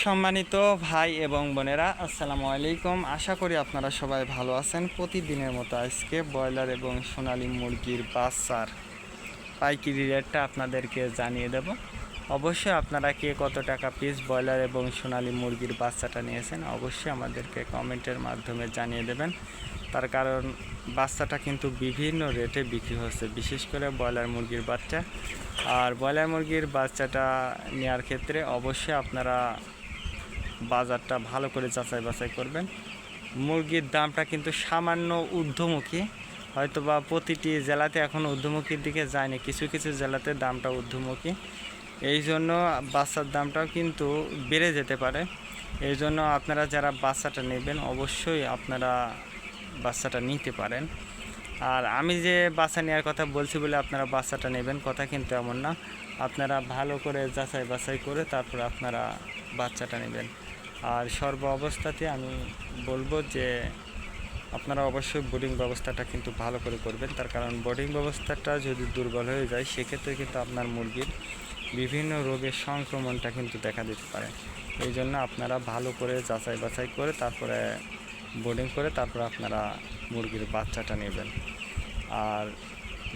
সম্মানিত ভাই এবং বোনেরা, আসসালামু আলাইকুম। আশা করি আপনারা সবাই ভালো আছেন। প্রতিদিনের মতো আজকে ব্রয়লার এবং সোনালী মুরগির বাচ্চার পাইকারি রেটটা আপনাদেরকে জানিয়ে দেব। অবশ্যই আপনারা কে কত টাকা পিস ব্রয়লার এবং সোনালী মুরগির বাচ্চাটা নিয়েছেন অবশ্যই আমাদেরকে কমেন্টের মাধ্যমে জানিয়ে দেবেন। তার কারণ বাচ্চাটা কিন্তু বিভিন্ন রেটে বিক্রি হচ্ছে, বিশেষ করে ব্রয়লার মুরগির বাচ্চা। আর ব্রয়লার মুরগির বাচ্চাটা নেওয়ার ক্ষেত্রে অবশ্যই আপনারা বাজারটা ভালো করে যাচাই বাছাই করবেন। মুরগির দামটা কিন্তু সামান্য ঊর্ধ্বমুখী, হয়তো বা প্রতিটি জেলাতে এখন ঊর্ধ্বমুখীর দিকে যায়নি, কিছু কিছু জেলাতে দামটা ঊর্ধ্বমুখী। এই জন্য বাচ্চার দামটাও কিন্তু বেড়ে যেতে পারে। এই জন্য আপনারা যারা বাচ্চাটা নেবেন অবশ্যই আপনারা বাচ্চাটা নিতে পারেন। আর আমি যে বাচ্চা নেওয়ার কথা বলছি বলে আপনারা বাচ্চাটা নেবেন কথা কিন্তু এমন না। আপনারা ভালো করে যাচাই বাছাই করে তারপর আপনারা বাচ্চাটা নেবেন। আর সর্ব অবস্থাতে আমি বলবো যে আপনারা অবশ্যই বোর্ডিং ব্যবস্থাটা কিন্তু ভালো করে করবেন। তার কারণ বোর্ডিং ব্যবস্থাটা যদি দুর্বল হয়ে যায় সেক্ষেত্রে কিন্তু আপনার মুরগির বিভিন্ন রোগের সংক্রমণটা কিন্তু দেখা দিতে পারে। এই জন্য আপনারা ভালো করে যাচাই বাছাই করে তারপরে বোর্ডিং করে তারপরে আপনারা মুরগির বাচ্চাটা নেবেন। আর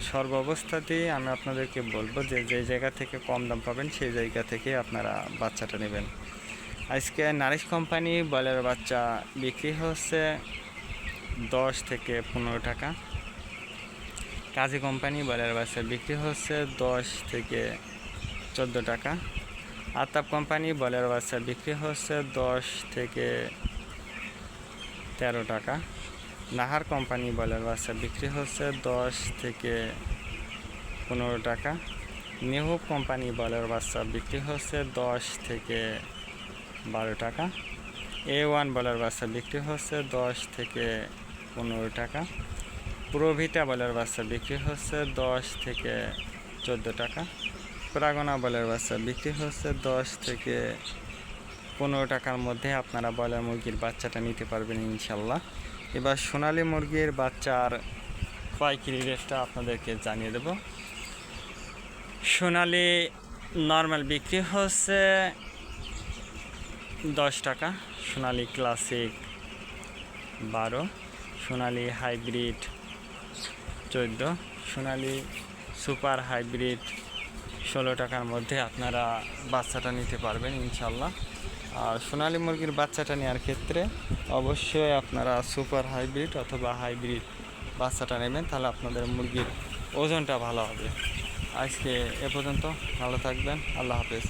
সর্ব অবস্থাতেই আমি আপনাদেরকে বলবো যে যেই জায়গা থেকে কম দাম পাবেন সেই জায়গা থেকে আপনারা বাচ্চাটা নেবেন। আজকে নারিশ কোম্পানি ব্রয়লার বাচ্চা বিক্রি হচ্ছে 10 থেকে 15 টাকা। কাজী কোম্পানি ব্রয়লার বাচ্চা বিক্রি হচ্ছে 10 থেকে 14 টাকা। আতাপ কোম্পানি ব্রয়লার বাচ্চা বিক্রি হচ্ছে 10 থেকে 13 টাকা। নাহার কোম্পানি ব্রয়লার বাচ্চা বিক্রি হচ্ছে 10 থেকে 15 টাকা। নেহুব কোম্পানি ব্রয়লার বাচ্চা বিক্রি হচ্ছে 10 থেকে 12 টাকা। A1 ব্রয়লার বাচ্চা বিক্রি হচ্ছে 10 থেকে 15 টাকা। প্রোভিটা ব্রয়লার বাচ্চা বিক্রি হচ্ছে 10 থেকে 14 টাকা। প্রাগনা ব্রয়লার বাচ্চা বিক্রি হচ্ছে 10 থেকে 15 টাকার মধ্যে আপনারা ব্রয়লার মুরগির বাচ্চাটা নিতে পারবেন ইনশাল্লাহ। এবার সোনালী মুরগির বাচ্চার পাইকারি রেটটা আপনাদেরকে জানিয়ে দেব। সোনালী নর্মাল বিক্রি হচ্ছে 10 টাকা, সোনালী ক্লাসিক 12, সোনালী হাইব্রিড 14, সোনালী সুপার হাইব্রিড 16 টাকার মধ্যে আপনারা বাচ্চাটা নিতে পারবেন ইনশাল্লাহ। আর সোনালী মুরগির বাচ্চাটা নেওয়ার ক্ষেত্রে অবশ্যই আপনারা সুপার হাইব্রিড অথবা হাইব্রিড বাচ্চাটা নেবেন, তাহলে আপনাদের মুরগির ওজনটা ভালো হবে। আজকে এ পর্যন্ত, ভালো থাকবেন, আল্লাহ হাফেজ।